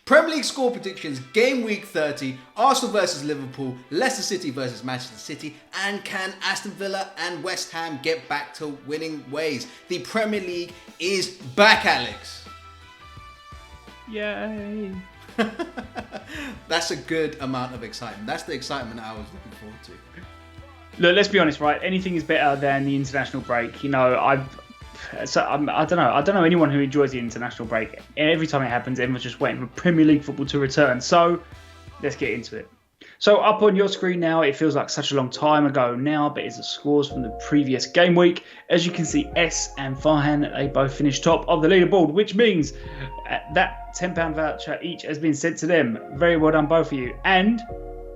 Premier League score predictions, game week 30, Arsenal versus Liverpool, Leicester City versus Manchester City, and can Aston Villa and West Ham get back to winning ways? The Premier League is back, Alex. Yay. That's a good amount of excitement. That's the excitement I was looking forward to. Look, let's be honest, right? Anything is better than the international break. You know, I don't know anyone who enjoys the international break. Every time it happens, everyone's just waiting for Premier League football to return. So let's get into it. So up on your screen now, it feels like such a long time ago now, but it's the scores from the previous game week. As you can see, S and Farhan, they both finished top of the leaderboard, which means that £10 voucher each has been sent to them. Very well done, both of you. And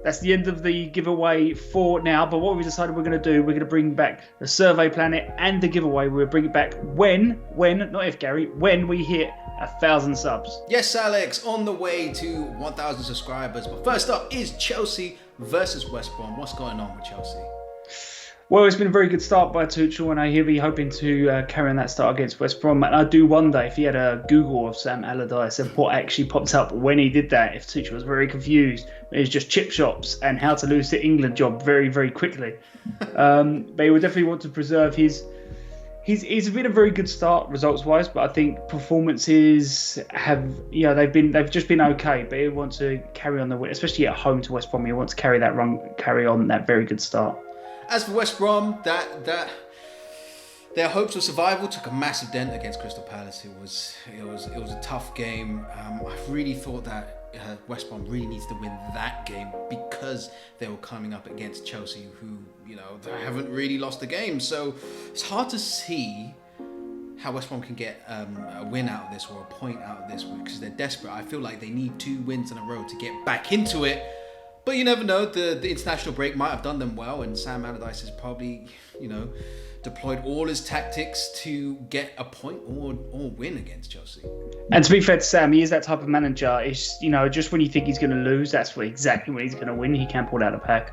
that's the end of the giveaway for now. But what we decided we're going to do, we're going to bring back the Survey Planet and the giveaway. We'll bring it back when, not if, Gary, when we hit 1,000 subs. Yes, Alex, on the way to 1,000 subscribers. But first up is Chelsea versus West Brom. What's going on with Chelsea? Well, it's been a very good start by Tuchel, and he'll be hoping to carry on that start against West Brom. And I do wonder if he had a Google of Sam Allardyce and what actually popped up when he did that, if Tuchel was very confused. It was just chip shops and how to lose the England job very, very quickly. But he would definitely want to preserve his... He's been a very good start results-wise, but I think performances they've just been okay. But he wants to carry on the win, especially at home to West Brom. He wants to carry on that very good start. As for West Brom, that their hopes of survival took a massive dent against Crystal Palace. It was a tough game. I really thought that West Brom really needs to win that game because they were coming up against Chelsea, who they haven't really lost the game. So it's hard to see how West Brom can get a win out of this or a point out of this because they're desperate. I feel like they need 2 wins in a row to get back into it. But you never know, the international break might have done them well, and Sam Allardyce has probably, deployed all his tactics to get a point or win against Chelsea. And to be fair to Sam, he is that type of manager. It's, just when you think he's going to lose, that's exactly when he's going to win. He can pull out a pack.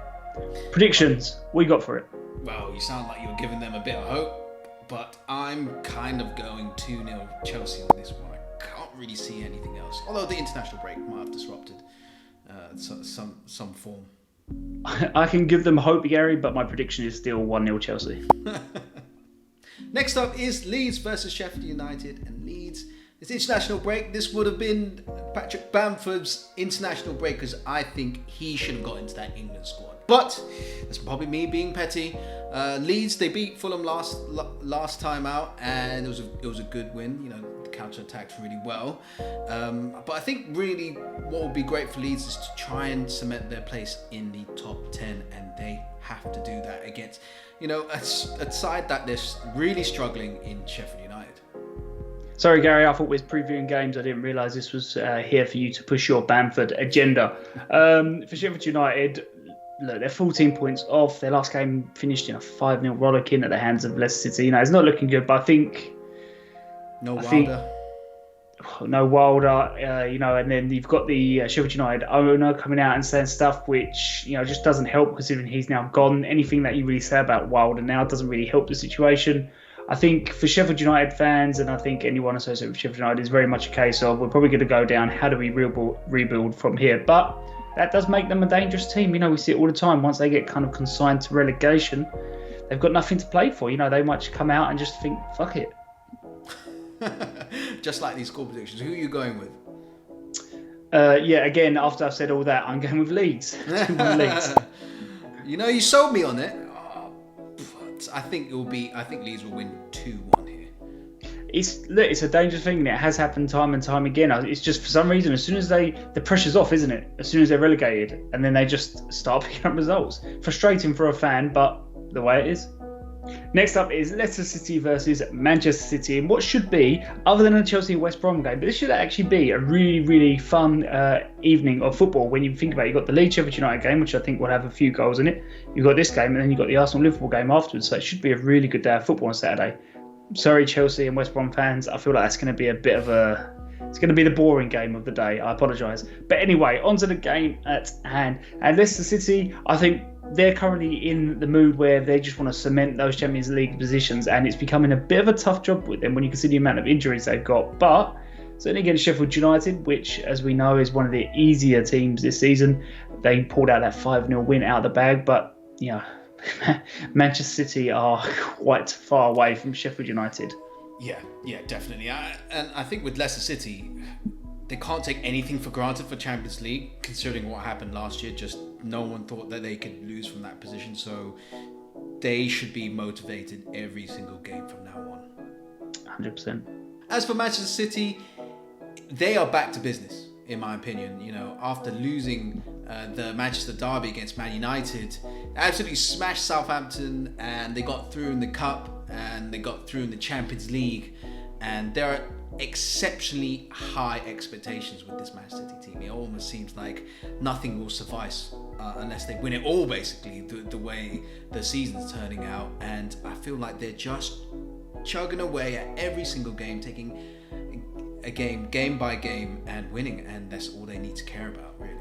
Predictions, what you got for it? Well, you sound like you're giving them a bit of hope, but I'm kind of going 2-0 Chelsea on this one. I can't really see anything else, although the international break might have disrupted some form. I can give them hope, Gary, but my prediction is still 1-0 Chelsea. Next up is Leeds versus Sheffield United, and Leeds, this international break, this would have been Patrick Bamford's international break because I think he should have got into that England squad. But that's probably me being petty. Leeds, they beat Fulham last time out, and it was a good win. Counter-attacked really well. But I think really what would be great for Leeds is to try and cement their place in the top 10, and they have to do that against, a side that they're really struggling in Sheffield United. Sorry, Gary, I thought we was previewing games. I didn't realise this was here for you to push your Bamford agenda. For Sheffield United, look, they're 14 points off. Their last game finished in a 5-0 rollicking at the hands of Leicester City. It's not looking good, but I think... No Wilder, and then you've got the Sheffield United owner coming out and saying stuff which, just doesn't help considering he's now gone. Anything that you really say about Wilder now doesn't really help the situation. I think for Sheffield United fans, and I think anyone associated with Sheffield United, is very much a case of we're probably going to go down. How do we rebuild from here? But that does make them a dangerous team. We see it all the time. Once they get kind of consigned to relegation, they've got nothing to play for. They might come out and just think, fuck it. Just like these score predictions, who are you going with? Again, after I've said all that, I'm going with Leeds. Leeds. You sold me on it. But I think Leeds will win 2-1 here. It's a dangerous thing, and it has happened time and time again. It's just for some reason, as soon as the pressure's off, isn't it? As soon as they're relegated, and then they just start picking up results. Frustrating for a fan, but the way it is. Next up is Leicester City versus Manchester City, and what should be, other than a Chelsea West Brom game, but this should actually be a really, really fun evening of football. When you think about it, you've got the Leeds Sheffield United game, which I think will have a few goals in it. You've got this game, and then you've got the Arsenal Liverpool game afterwards. So it should be a really good day of football on Saturday. Sorry, Chelsea and West Brom fans, I feel like that's going to be it's going to be the boring game of the day. I apologise. But anyway, on to the game at hand. And Leicester City, I think they're currently in the mood where they just want to cement those Champions League positions, and it's becoming a bit of a tough job with them when you consider the amount of injuries they've got. But Certainly against Sheffield United, which, as we know, is one of the easier teams this season. They pulled out that 5-0 win out of the bag, but Manchester City are quite far away from Sheffield United. Yeah, definitely. And I think with Leicester City, they can't take anything for granted for Champions League, considering what happened last year. Just no one thought that they could lose from that position, so they should be motivated every single game from now on. 100%. As for Manchester City, they are back to business, in my opinion. After losing the Manchester derby against Man United, they absolutely smashed Southampton, and they got through in the Cup, and they got through in the Champions League, and there are exceptionally high expectations with this Manchester City team. It almost seems like nothing will suffice unless they win it all, basically, the way the season's turning out. And I feel like they're just chugging away at every single game, taking a game by game and winning, and that's all they need to care about, really.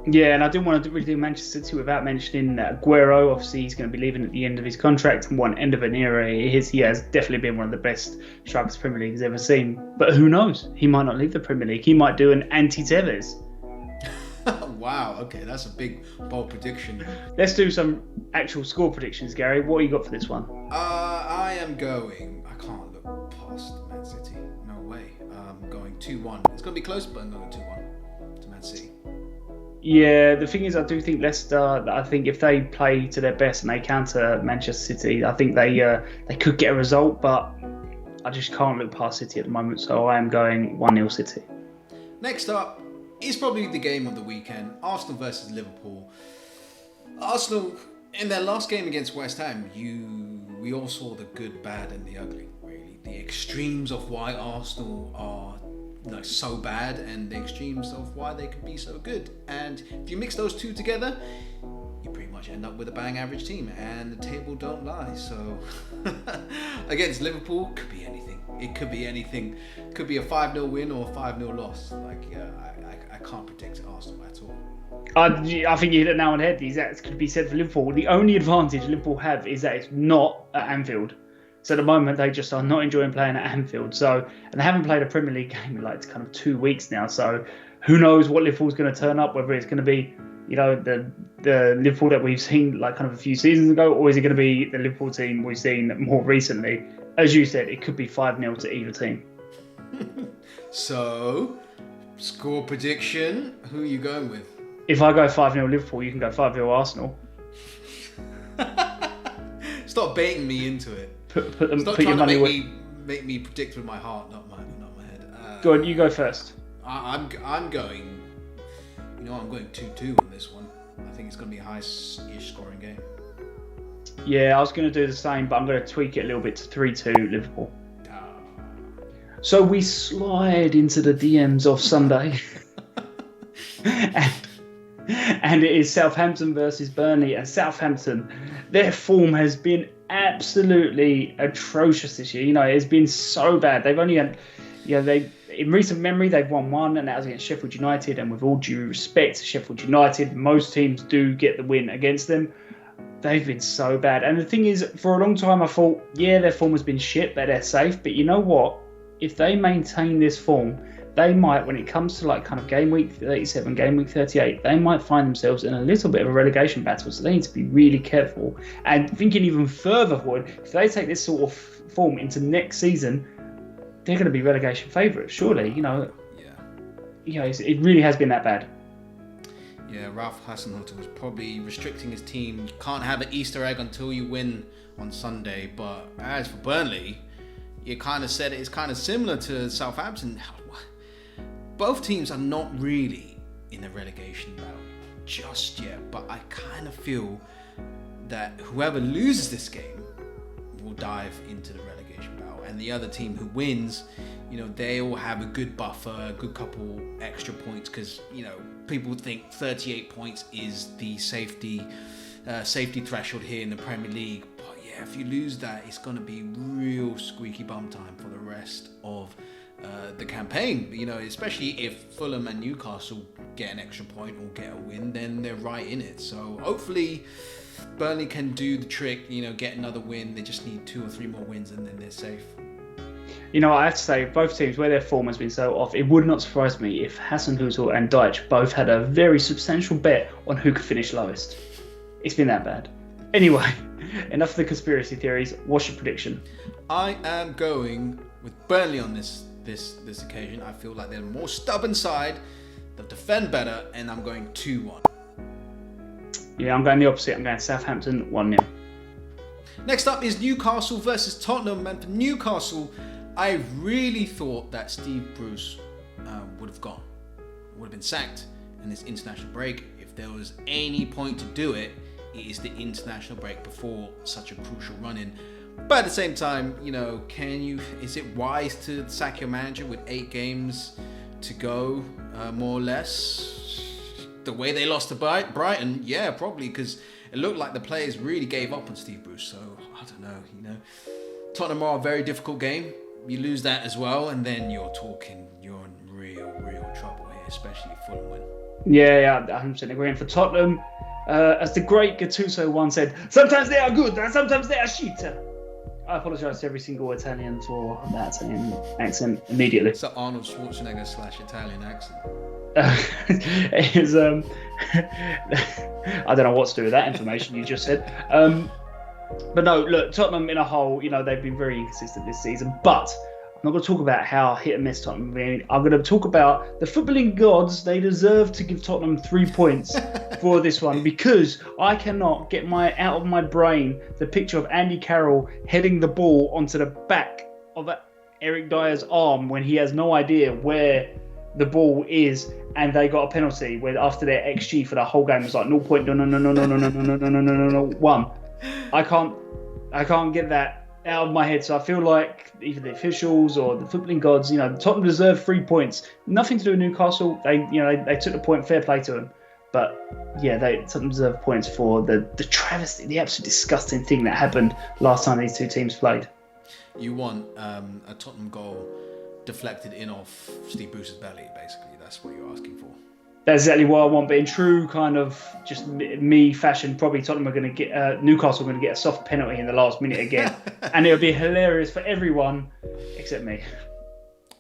Yeah, and I didn't want to really do Manchester City without mentioning Aguero. Obviously, he's going to be leaving at the end of his contract, and one end of an era he has definitely been one of the best strikers the Premier League has ever seen. But who knows? He might not leave the Premier League. He might do an anti-Tevez. Wow, okay, that's a big, bold prediction. Let's do some actual score predictions, Gary. What you got for this one? I can't look past Man City. No way. I'm going 2-1. It's going to be close, but I'm going 2-1 to Man City. Yeah, the thing is, I do think Leicester, I think if they play to their best and they counter Manchester City, I think they could get a result, but I just can't look past City at the moment, so I am going 1-0 City. Next up is probably the game of the weekend, Arsenal versus Liverpool. Arsenal, in their last game against West Ham, we all saw the good, bad and the ugly, really. The extremes of why Arsenal are so bad and the extremes of why they could be so good. And if you mix those two together, you pretty much end up with a bang average team, and the table don't lie. So against Liverpool, could be anything. It could be anything. Could be a 5-0 win or a 5-0 loss. I can't predict Arsenal at all. I think you hit it now on the head. That could be said for Liverpool. The only advantage Liverpool have is that it's not at Anfield. So at the moment, they just are not enjoying playing at Anfield. So, and they haven't played a Premier League game in like kind of 2 weeks now. So who knows what Liverpool's going to turn up, whether it's going to be, the Liverpool that we've seen like kind of a few seasons ago, or is it going to be the Liverpool team we've seen more recently? As you said, it could be 5-0 to either team. So, score prediction, who are you going with? If I go 5-0 Liverpool, you can go 5-0 Arsenal. Stop baiting me into it. Stop trying to make me predict with my heart, not my head. Go on, you go first. I'm going. I'm going 2-2 on this one. I think it's going to be a high-ish scoring game. Yeah, I was going to do the same, but I'm going to tweak it a little bit to 3-2 Liverpool. So we slide into the DMs of Sunday, and it is Southampton versus Burnley. And Southampton, their form has been absolutely atrocious this year. It's been so bad. They've only had, in recent memory, they've won one, and that was against Sheffield United. And with all due respect to Sheffield United, most teams do get the win against them. They've been so bad. And the thing is, for a long time, I thought, their form has been shit, but they're safe. But you know what? If they maintain this form, they might, when it comes to like kind of game week 37, game week 38, they might find themselves in a little bit of a relegation battle. So they need to be really careful. And thinking even further forward, if they take this sort of form into next season, they're going to be relegation favourites, surely. It really has been that bad. Yeah, Ralph Hasenhuttl was probably restricting his team. Can't have an Easter egg until you win on Sunday. But as for Burnley, you kind of said it's kind of similar to Southampton. Both teams are not really in a relegation battle just yet, but I kind of feel that whoever loses this game will dive into the relegation battle, and the other team who wins, they will have a good buffer, a good couple extra points, because people think 38 points is the safety threshold here in the Premier League. But yeah, if you lose that, it's going to be real squeaky bum time for the rest of the campaign. Especially if Fulham and Newcastle get an extra point or get a win, then they're right in it. So hopefully Burnley can do the trick, get another win. They just need 2 or 3 more wins and then they're safe. I have to say, both teams, where their form has been so off, it would not surprise me if Hasenhüttl and Deitch both had a very substantial bet on who could finish lowest. It's been that bad. Anyway, enough of the conspiracy theories. What's your prediction? I am going with Burnley on this occasion. I feel like they're the more stubborn side. They'll defend better, and I'm going 2-1. Yeah, I'm going the opposite. I'm going Southampton 1-0. Next up is Newcastle versus Tottenham. And for Newcastle, I really thought that Steve Bruce would have been sacked in this international break. If there was any point to do it, it is the international break before such a crucial run-in. But at the same time, is it wise to sack your manager with 8 games to go, more or less? The way they lost to Brighton, yeah, probably, because it looked like the players really gave up on Steve Bruce. So, I don't know, Tottenham are a very difficult game. You lose that as well, and then you're in real trouble here, especially if Fulham win. Yeah, 100% agreeing. For Tottenham, as the great Gattuso once said, sometimes they are good and sometimes they are shit. I apologise to every single Italian for that Italian accent immediately. It's the Arnold Schwarzenegger / Italian accent. It is, I don't know what to do with that information you just said. But no, look, Tottenham in a whole, they've been very inconsistent this season. But I'm not going to talk about how hit and miss Tottenham have been. I'm going to talk about the footballing gods. They deserve to give Tottenham 3 points for this one, because I cannot get out of my brain the picture of Andy Carroll heading the ball onto the back of Eric Dyer's arm when he has no idea where the ball is, and they got a penalty where after their XG for the whole game was like 0.1. I can't get that out of my head. So I feel like either the officials or the footballing gods, Tottenham deserve 3 points. Nothing to do with Newcastle. They took the point. Fair play to them. But yeah, Tottenham deserve points for the travesty, the absolute disgusting thing that happened last time these two teams played. You want a Tottenham goal deflected in off Steve Bruce's belly, basically. That's what you're asking for. That's exactly what I want. But in true kind of just me fashion, probably Tottenham are going to get Newcastle are going to get a soft penalty in the last minute again, and it'll be hilarious for everyone except me.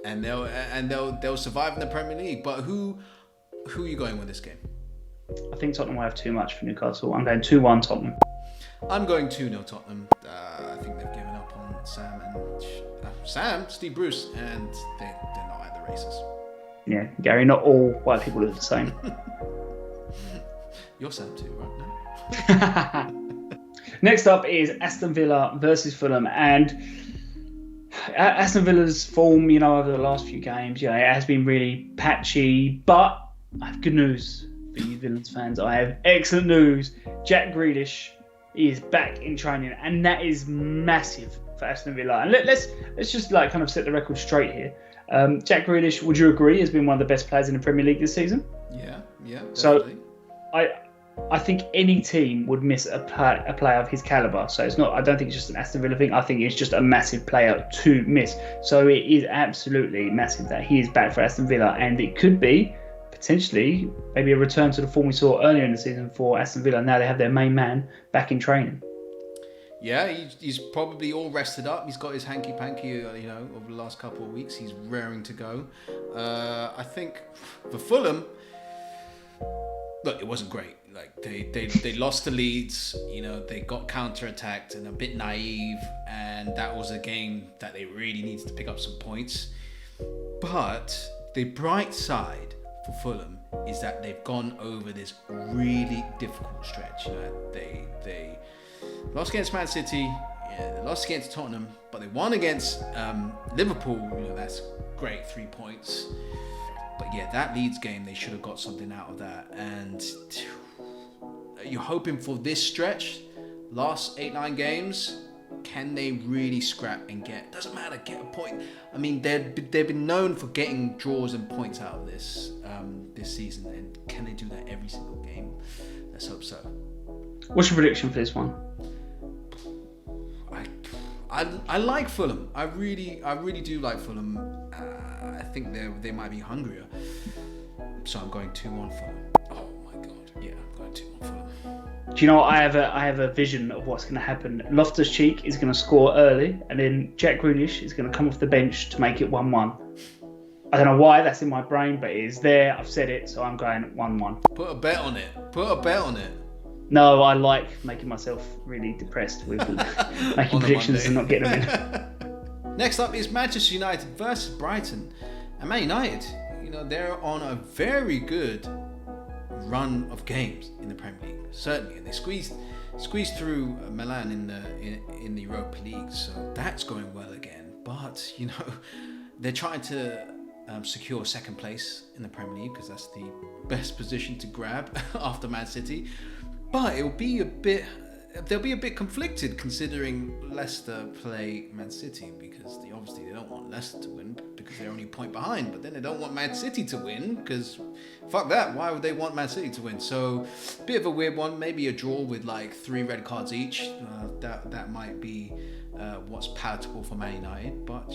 And they'll survive in the Premier League. But who are you going with this game? I think Tottenham will have too much for Newcastle. I'm going 2-1 Tottenham. I'm going 2-0 Tottenham. I think they've given up on Steve Bruce, and they're not at the races. Yeah, Gary, not all white people are the same. You're Sam too, right? No? Next up is Aston Villa versus Fulham, and Aston Villa's form, over the last few games, it has been really patchy, but I have good news for you Villains fans. I have excellent news. Jack Grealish is back in training, and that is massive for Aston Villa. And let's just kind of set the record straight here. Jack Grealish, would you agree, has been one of the best players in the Premier League this season? Yeah, definitely. So I think any team would miss a player of his caliber. So it's not. I don't think it's just an Aston Villa thing. I think it's just a massive player to miss. So it is absolutely massive that he is back for Aston Villa, and it could be potentially maybe a return to the form we saw earlier in the season for Aston Villa. Now they have their main man back in training. Yeah, he's probably all rested up. He's got his hanky-panky, over the last couple of weeks. He's raring to go. I think for Fulham, look, it wasn't great. Like they lost to Leeds. They got counter-attacked and a bit naive, and that was a game that they really needed to pick up some points. But the bright side for Fulham is that they've gone over this really difficult stretch. They lost against Man City, they lost against Tottenham, but they won against Liverpool. That's great, 3 points. But yeah, that Leeds game, they should have got something out of that. And you're hoping for this stretch, last 8-9 games, can they really scrap and doesn't matter, get a point. I mean, they've been known for getting draws and points out of this season, and can they do that every single game? Let's hope so. What's your prediction for this one? I like Fulham. I really do like Fulham. I think they might be hungrier. So I'm going 2-1 Fulham. Oh my god. Yeah, I'm going 2-1 Fulham. Do you know what? I have a vision of what's going to happen. Loftus-Cheek is going to score early, and then Jack Grealish is going to come off the bench to make it 1-1. I don't know why that's in my brain, but it is there. I've said it, so I'm going 1-1. Put a bet on it. Put a bet on it. No, I like making myself really depressed with making predictions and not getting them in. Next up is Manchester United versus Brighton. And Man United, they're on a very good run of games in the Premier League, certainly, and they squeezed through Milan in the Europa League, so that's going well again. But they're trying to secure second place in the Premier League because that's the best position to grab after Man City. But they'll be a bit conflicted considering Leicester play Man City, because obviously they don't want Leicester to win because they're only a point behind, but then they don't want Man City to win because fuck that, why would they want Man City to win? So bit of a weird one, maybe a draw with like 3 red cards each. That might be what's palatable for Man United, but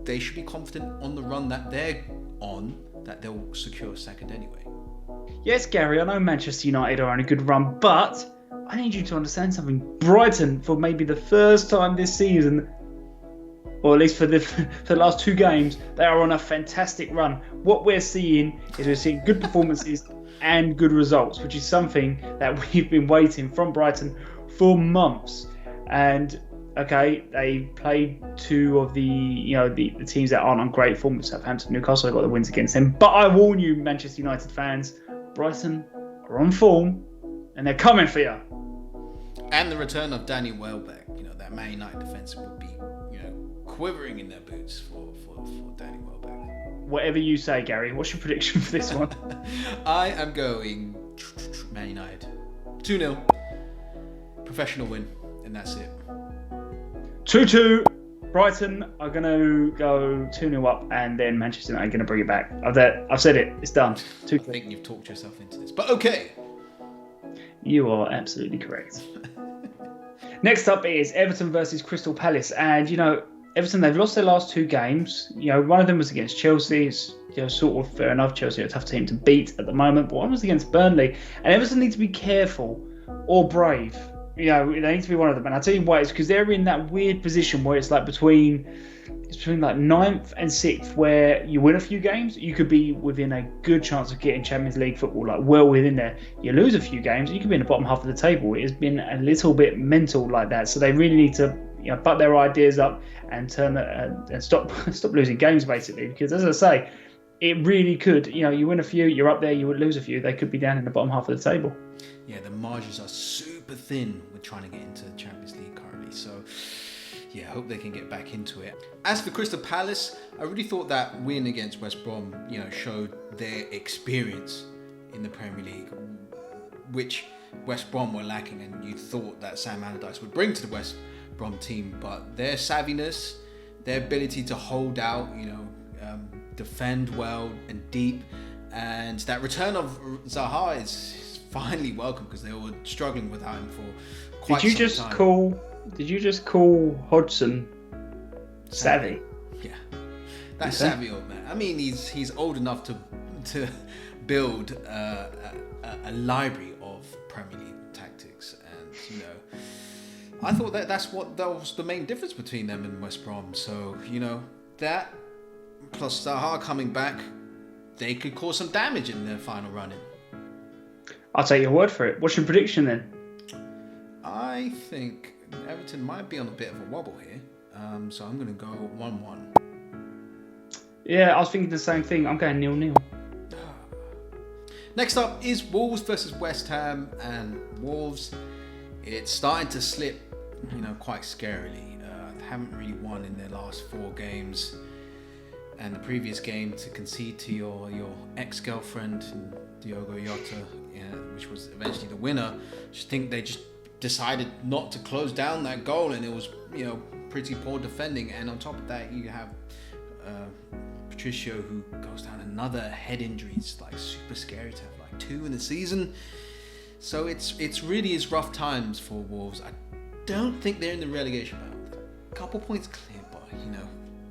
they should be confident on the run that they're on that they'll secure second anyway. Yes, Gary, I know Manchester United are on a good run, but I need you to understand something. Brighton, for maybe the first time this season, or at least for the last 2 games, they are on a fantastic run. What we're seeing good performances and good results, which is something that we've been waiting from Brighton for months. And okay, they played 2 of the teams that aren't on great form, with Southampton, Newcastle. They got the wins against them. But I warn you, Manchester United fans, Brighton are on form, and they're coming for you. And the return of Danny Welbeck, that Man United defence would be, quivering in their boots for Danny Welbeck. Whatever you say, Gary. What's your prediction for this one? I am going Man United 2-0, professional win, and that's it. 2-2. Brighton are going to go 2-0 up, and then Manchester United are going to bring it back. I've said it. It's done. 2-2. I think you've talked yourself into this, but okay. You are absolutely correct. Next up is Everton versus Crystal Palace, and Everton, they've lost their last 2 games. One of them was against Chelsea. It's sort of fair enough. Chelsea are a tough team to beat at the moment, but one was against Burnley, and Everton need to be careful or brave. They need to be one of them, and I'll tell you why. It's because they're in that weird position where it's like between like 9th and 6th, where you win a few games, you could be within a good chance of getting Champions League football, like well within there. You lose a few games, you could be in the bottom half of the table. It has been a little bit mental like that, so they really need to butt their ideas up and turn and stop losing games, basically, because as I say, it really could. You win a few, you're up there. You would lose a few, they could be down in the bottom half of the table. Yeah, the margins are super thin with trying to get into the Champions League currently. So, yeah, I hope they can get back into it. As for Crystal Palace, I really thought that win against West Brom, showed their experience in the Premier League, which West Brom were lacking, and you thought that Sam Allardyce would bring to the West Brom team. But their savviness, their ability to hold out, defend well and deep, and that return of Zaha is finally welcome, because they were struggling without him for quite some time. Did you just call Hodgson savvy? Yeah, that's savvy old man. I mean, he's old enough to build a library of Premier League tactics, and I thought that was the main difference between them and West Brom. So that plus Zaha coming back, they could cause some damage in their final run-in. I'll take your word for it. What's your prediction then? I think Everton might be on a bit of a wobble here, so I'm going to go 1-1. Yeah, I was thinking the same thing. I'm going 0-0. Next up is Wolves versus West Ham, and Wolves, it's starting to slip, quite scarily. They haven't really won in their last 4 games, and the previous game to concede to your ex-girlfriend, Diogo Jota, which was eventually the winner. I think they just decided not to close down that goal, and it was pretty poor defending. And on top of that, you have Patricio, who goes down another head injury. It's like super scary to have like 2 in the season. So it's really is rough times for Wolves. I don't think they're in the relegation battle. A couple points clear, but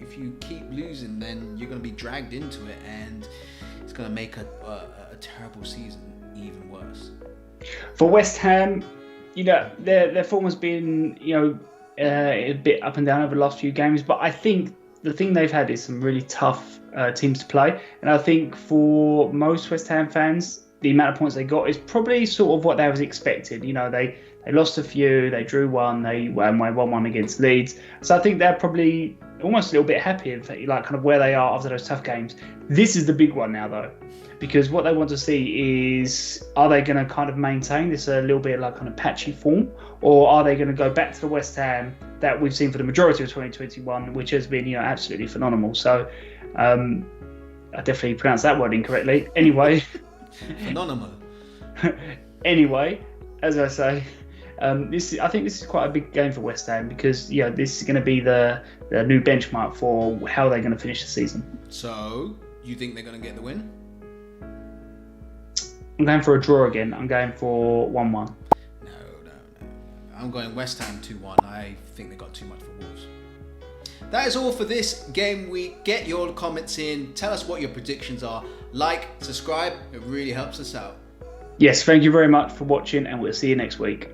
if you keep losing, then you're going to be dragged into it, and it's going to make a terrible season even worse. For West Ham, their form has been, a bit up and down over the last few games, but I think the thing they've had is some really tough teams to play, and I think for most West Ham fans, the amount of points they got is probably sort of what they was expected. They lost a few, they drew one, they won 1-1 against Leeds, so I think they're probably almost a little bit happy, like kind of where they are after those tough games. This is the big one now, though, because what they want to see is, are they going to kind of maintain this a little bit like kind of patchy form, or are they going to go back to the West Ham that we've seen for the majority of 2021, which has been absolutely phenomenal. So I definitely pronounced that word incorrectly. Anyway, phenomenal. Anyway, as I say, I think this is quite a big game for West Ham, because this is going to be the new benchmark for how they're going to finish the season. So you think they're going to get the win? I'm going for a draw again. I'm going for 1-1. No. I'm going West Ham 2-1. I think they got too much for Wolves. That is all for this game week. Get your comments in. Tell us what your predictions are. Like, subscribe. It really helps us out. Yes, thank you very much for watching, and we'll see you next week.